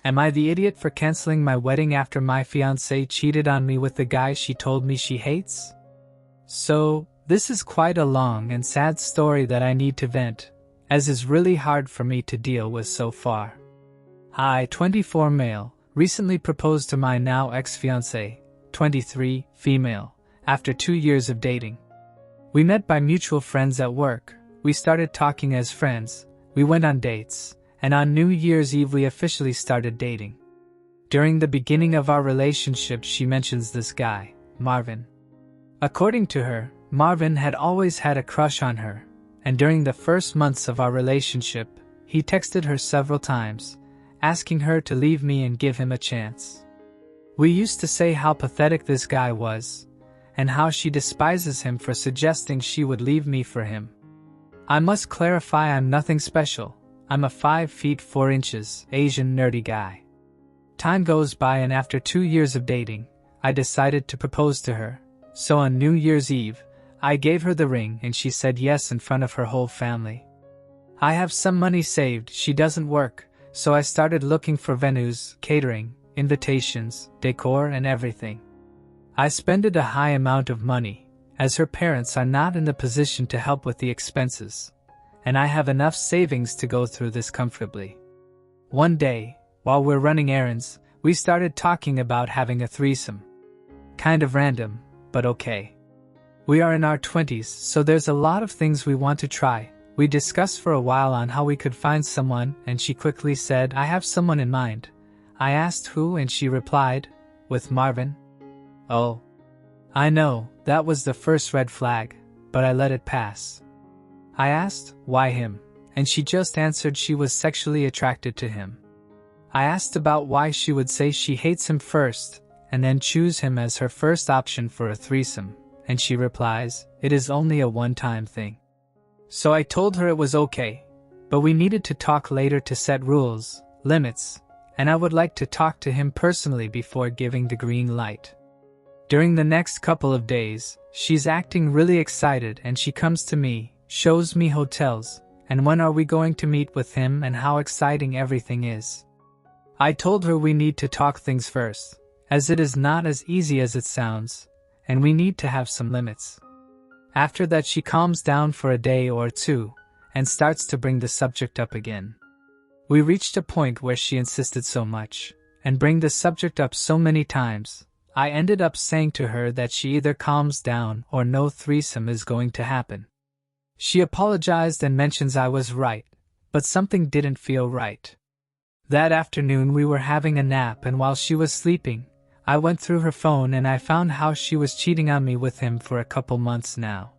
Am I the idiot for canceling my wedding after my fiancée cheated on me with the guy she told me she hates? So, this is quite a long and sad story that I need to vent, as is really hard for me to deal with so far. I, 24 male, recently proposed to my now ex-fiancée, 23, female, after 2 years of dating. We met by mutual friends at work, we started talking as friends, we went on dates, and on New Year's Eve we officially started dating. During the beginning of our relationship she mentions this guy, Marvin. According to her, Marvin had always had a crush on her, and during the first months of our relationship, he texted her several times, asking her to leave me and give him a chance. We used to say how pathetic this guy was, and how she despises him for suggesting she would leave me for him. I must clarify I'm nothing special. I'm a 5 feet 4 inches, Asian nerdy guy. Time goes by and after 2 years of dating, I decided to propose to her. So on New Year's Eve, I gave her the ring and she said yes in front of her whole family. I have some money saved, she doesn't work, so I started looking for venues, catering, invitations, decor and everything. I spended a high amount of money, as her parents are not in the position to help with the expenses, and I have enough savings to go through this comfortably. One day, while we're running errands, we started talking about having a threesome. Kind of random, but okay. We are in our 20s, so there's a lot of things we want to try. We discussed for a while on how we could find someone, and she quickly said, I have someone in mind. I asked who, and she replied, with Marvin. Oh. I know, that was the first red flag, but I let it pass. I asked, why him? And she just answered she was sexually attracted to him. I asked about why she would say she hates him first, and then choose him as her first option for a threesome, and she replies, it is only a one-time thing. So I told her it was okay, but we needed to talk later to set rules, limits, and I would like to talk to him personally before giving the green light. During the next couple of days, she's acting really excited and she comes to me, shows me hotels, and when are we going to meet with him and how exciting everything is. I told her we need to talk things first, as it is not as easy as it sounds, and we need to have some limits. After that she calms down for a day or two, and starts to bring the subject up again. We reached a point where she insisted so much, and bring the subject up so many times, I ended up saying to her that she either calms down or no threesome is going to happen. She apologized and mentions I was right, but something didn't feel right. That afternoon we were having a nap and while she was sleeping, I went through her phone and I found how she was cheating on me with him for a couple months now.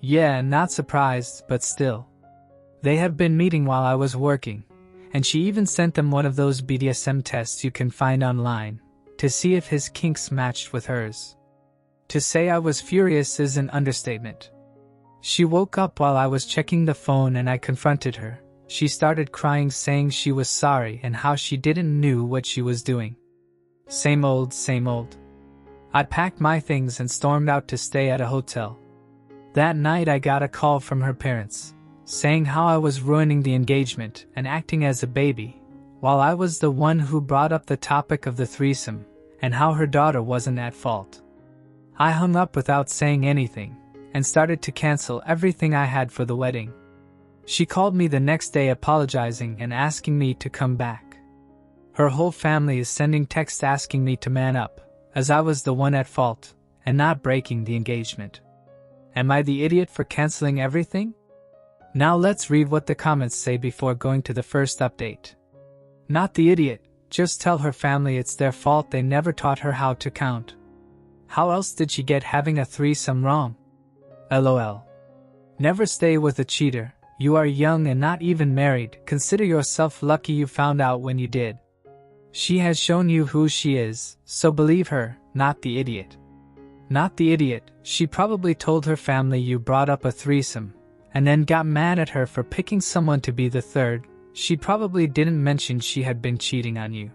Yeah, not surprised, but still. They have been meeting while I was working, and she even sent them one of those BDSM tests you can find online, to see if his kinks matched with hers. To say I was furious is an understatement. She woke up while I was checking the phone and I confronted her. She started crying saying she was sorry and how she didn't knew what she was doing. Same old, same old. I packed my things and stormed out to stay at a hotel. That night I got a call from her parents, saying how I was ruining the engagement and acting as a baby, while I was the one who brought up the topic of the threesome, and how her daughter wasn't at fault. I hung up without saying anything, and started to cancel everything I had for the wedding. She called me the next day apologizing and asking me to come back. Her whole family is sending texts asking me to man up, as I was the one at fault, and not breaking the engagement. Am I the idiot for canceling everything? Now let's read what the comments say before going to the first update. Not the idiot, just tell her family it's their fault they never taught her how to count. How else did she get having a threesome wrong? LOL. Never stay with a cheater, you are young and not even married, consider yourself lucky you found out when you did. She has shown you who she is, so believe her, not the idiot. Not the idiot, she probably told her family you brought up a threesome, and then got mad at her for picking someone to be the third. She probably didn't mention she had been cheating on you.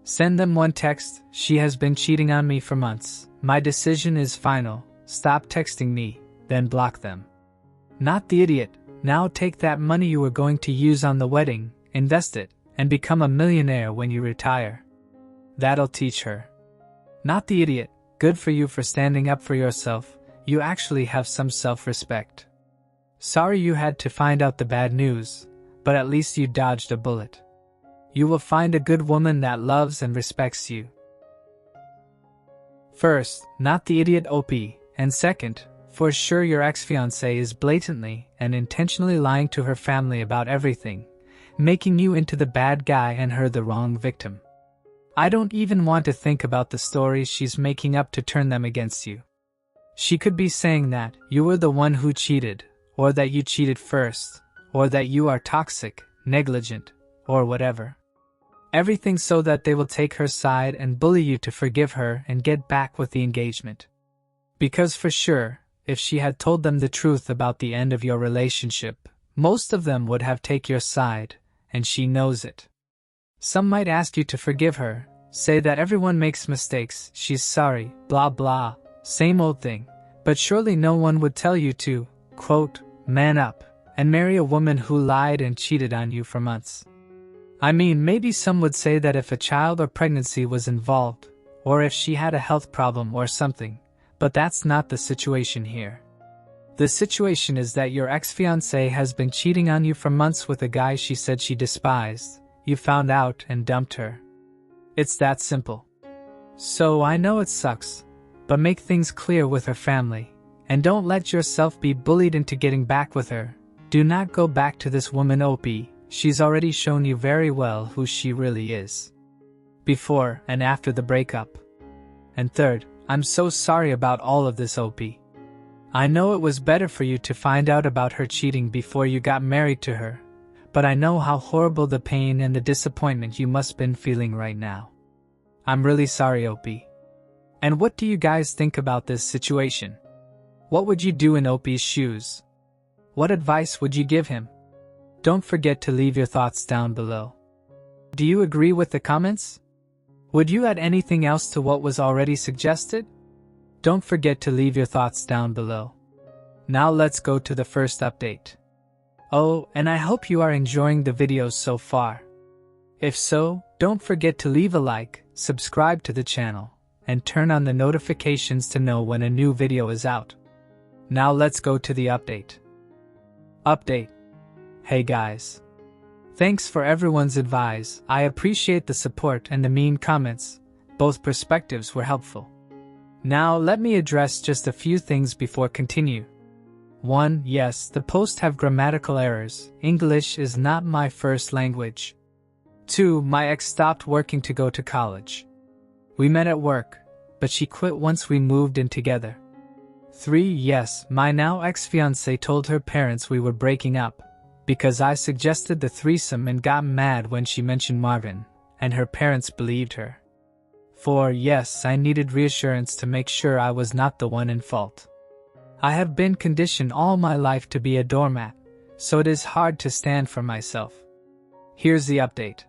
Send them one text, she has been cheating on me for months, my decision is final, stop texting me, then block them. Not the idiot, now take that money you were going to use on the wedding, invest it, and become a millionaire when you retire. That'll teach her. Not the idiot. Good for you for standing up for yourself. You actually have some self-respect. Sorry you had to find out the bad news, but at least you dodged a bullet. You will find a good woman that loves and respects you. First, not the idiot OP, and second, for sure your ex-fiancée is blatantly and intentionally lying to her family about everything, making you into the bad guy and her the wrong victim. I don't even want to think about the stories she's making up to turn them against you. She could be saying that you were the one who cheated, or that you cheated first, or that you are toxic, negligent, or whatever. Everything so that they will take her side and bully you to forgive her and get back with the engagement. Because for sure, if she had told them the truth about the end of your relationship, most of them would have taken your side, and she knows it. Some might ask you to forgive her, say that everyone makes mistakes, she's sorry, blah blah, same old thing, but surely no one would tell you to, quote, man up, and marry a woman who lied and cheated on you for months. I mean, maybe some would say that if a child or pregnancy was involved, or if she had a health problem or something, but that's not the situation here. The situation is that your ex-fiancée has been cheating on you for months with a guy she said she despised. You found out and dumped her. It's that simple. So I know it sucks, but make things clear with her family, and don't let yourself be bullied into getting back with her. Do not go back to this woman OP. She's already shown you very well who she really is. Before and after the breakup. And third, I'm so sorry about all of this OP. I know it was better for you to find out about her cheating before you got married to her, but I know how horrible the pain and the disappointment you must have been feeling right now. I'm really sorry, OP. And what do you guys think about this situation? What would you do in OP's shoes? What advice would you give him? Don't forget to leave your thoughts down below. Do you agree with the comments? Would you add anything else to what was already suggested? Don't forget to leave your thoughts down below. Now let's go to the first update. Oh, and I hope you are enjoying the videos so far. If so, don't forget to leave a like, subscribe to the channel, and turn on the notifications to know when a new video is out. Now let's go to the update. Update. Hey guys. Thanks for everyone's advice. I appreciate the support and the mean comments. Both perspectives were helpful. Now let me address just a few things before continue. 1. Yes, the posts have grammatical errors. English is not my first language. 2. My ex stopped working to go to college. We met at work, but she quit once we moved in together. 3. Yes, my now ex-fiancée told her parents we were breaking up, because I suggested the threesome and got mad when she mentioned Marvin, and her parents believed her. 4. Yes, I needed reassurance to make sure I was not the one in fault. I have been conditioned all my life to be a doormat, so it is hard to stand for myself. Here's the update.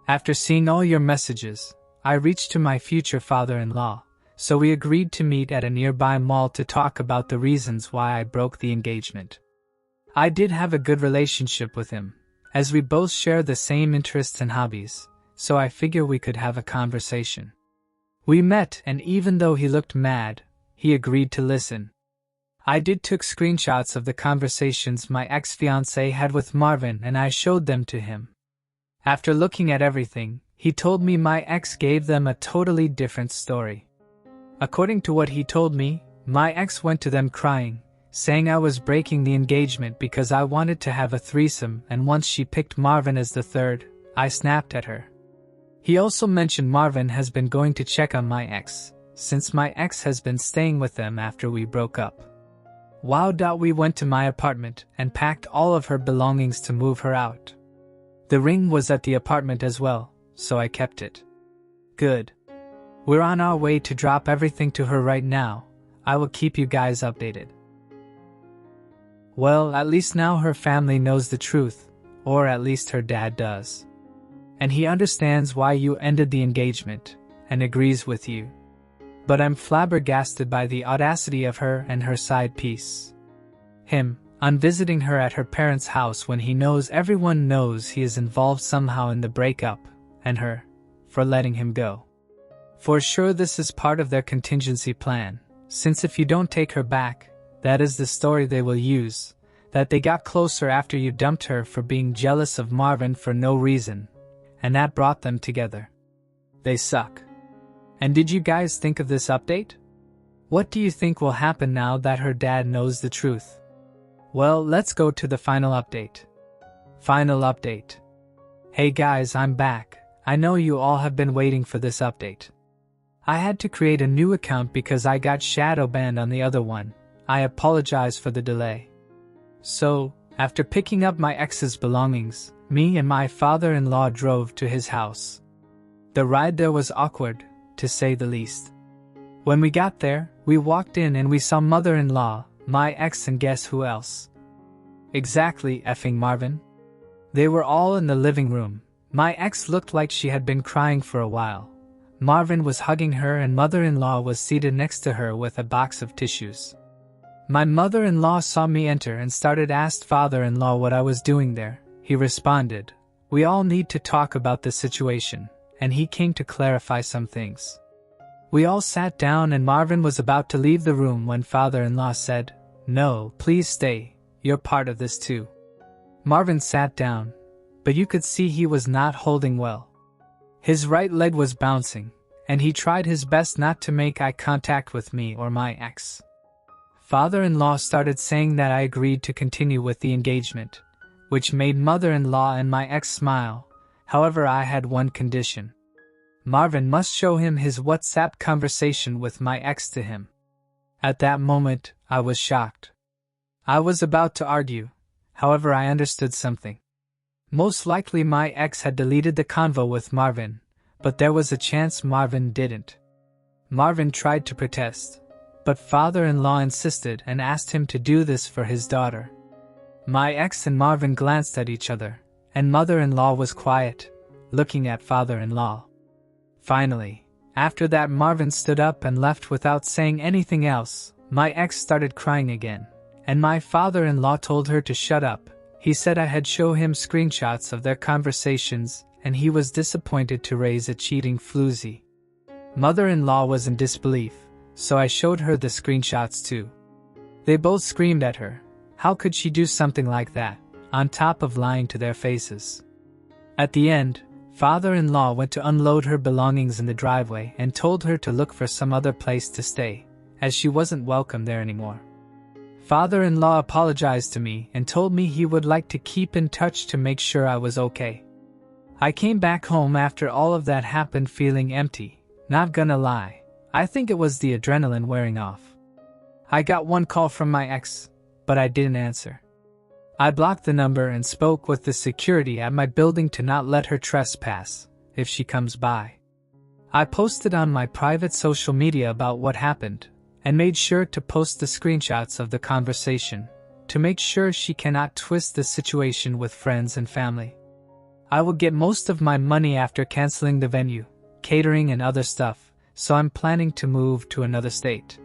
After seeing all your messages, I reached to my future father-in-law, so we agreed to meet at a nearby mall to talk about the reasons why I broke the engagement. I did have a good relationship with him, as we both share the same interests and hobbies, so I figure we could have a conversation. We met, and even though he looked mad, he agreed to listen. I did took screenshots of the conversations my ex-fiancée had with Marvin and I showed them to him. After looking at everything, he told me my ex gave them a totally different story. According to what he told me, my ex went to them crying, saying I was breaking the engagement because I wanted to have a threesome, and once she picked Marvin as the third, I snapped at her. He also mentioned Marvin has been going to check on my ex, since my ex has been staying with them after we broke up. Wow. We went to my apartment and packed all of her belongings to move her out. The ring was at the apartment as well, so I kept it. Good. We're on our way to drop everything to her right now. I will keep you guys updated. Well, at least now her family knows the truth, or at least her dad does. And he understands why you ended the engagement, and agrees with you. But I'm flabbergasted by the audacity of her and her side piece. Him, on visiting her at her parents' house when he knows everyone knows he is involved somehow in the breakup, and her, for letting him go. For sure this is part of their contingency plan, since if you don't take her back, that is the story they will use, that they got closer after you dumped her for being jealous of Marvin for no reason, and that brought them together. They suck. And did you guys think of this update? What do you think will happen now that her dad knows the truth? Well, let's go to the final update. Final update. Hey guys, I'm back. I know you all have been waiting for this update. I had to create a new account because I got shadow banned on the other one. I apologize for the delay. So, after picking up my ex's belongings, me and my father-in-law drove to his house. The ride there was awkward, to say the least. When we got there, we walked in and we saw mother-in-law, my ex, and guess who else? Exactly, effing Marvin. They were all in the living room. My ex looked like she had been crying for a while. Marvin was hugging her and mother-in-law was seated next to her with a box of tissues. My mother-in-law saw me enter and started asked father-in-law what I was doing there. He responded, "We all need to talk about this situation," and he came to clarify some things. We all sat down and Marvin was about to leave the room when father-in-law said, "No, please stay, you're part of this too." Marvin sat down, but you could see he was not holding well. His right leg was bouncing, and he tried his best not to make eye contact with me or my ex. Father-in-law started saying that I agreed to continue with the engagement, which made mother-in-law and my ex smile. However, I had one condition. Marvin must show him his WhatsApp conversation with my ex to him. At that moment, I was shocked. I was about to argue, however I understood something. Most likely my ex had deleted the convo with Marvin, but there was a chance Marvin didn't. Marvin tried to protest, but father-in-law insisted and asked him to do this for his daughter. My ex and Marvin glanced at each other, and mother-in-law was quiet, looking at father-in-law. Finally, after that Marvin stood up and left without saying anything else. My ex started crying again, and my father-in-law told her to shut up. He said I had shown him screenshots of their conversations, and he was disappointed to raise a cheating floozy. Mother-in-law was in disbelief, so I showed her the screenshots too. They both screamed at her. How could she do something like that, on top of lying to their faces? At the end, father-in-law went to unload her belongings in the driveway and told her to look for some other place to stay, as she wasn't welcome there anymore. Father-in-law apologized to me and told me he would like to keep in touch to make sure I was okay. I came back home after all of that happened feeling empty. Not gonna lie, I think it was the adrenaline wearing off. I got one call from my ex, but I didn't answer. I blocked the number and spoke with the security at my building to not let her trespass if she comes by. I posted on my private social media about what happened, and made sure to post the screenshots of the conversation, to make sure she cannot twist the situation with friends and family. I will get most of my money after canceling the venue, catering and other stuff, so I'm planning to move to another state.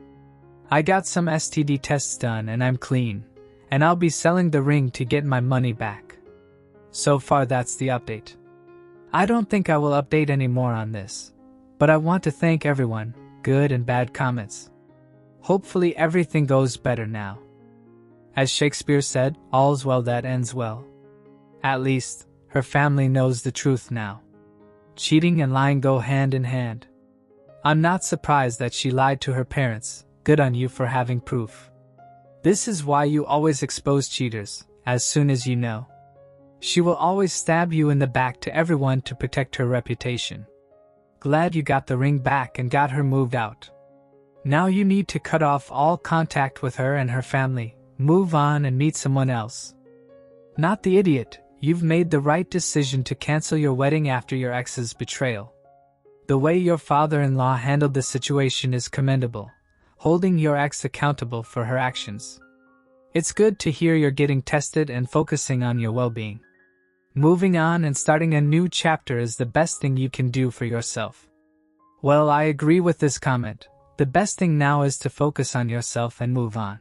I got some STD tests done and I'm clean, and I'll be selling the ring to get my money back. So far that's the update. I don't think I will update any more on this, but I want to thank everyone, good and bad comments. Hopefully everything goes better now. As Shakespeare said, all's well that ends well. At least, her family knows the truth now. Cheating and lying go hand in hand. I'm not surprised that she lied to her parents. Good on you for having proof. This is why you always expose cheaters, as soon as you know. She will always stab you in the back to everyone to protect her reputation. Glad you got the ring back and got her moved out. Now you need to cut off all contact with her and her family, move on and meet someone else. Not the idiot, you've made the right decision to cancel your wedding after your ex's betrayal. The way your father-in-law handled the situation is commendable, holding your ex accountable for her actions. It's good to hear you're getting tested and focusing on your well-being. Moving on and starting a new chapter is the best thing you can do for yourself. Well, I agree with this comment. The best thing now is to focus on yourself and move on.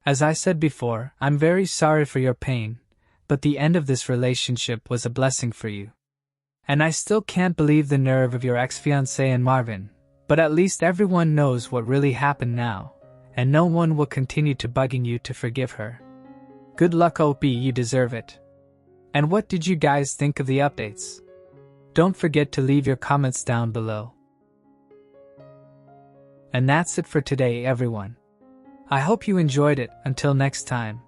As I said before, I'm very sorry for your pain, but the end of this relationship was a blessing for you. And I still can't believe the nerve of your ex-fiancé and Marvin, but at least everyone knows what really happened now, and no one will continue to bugging you to forgive her. Good luck, OP, you deserve it. And what did you guys think of the updates? Don't forget to leave your comments down below. And that's it for today, everyone. I hope you enjoyed it. Until next time.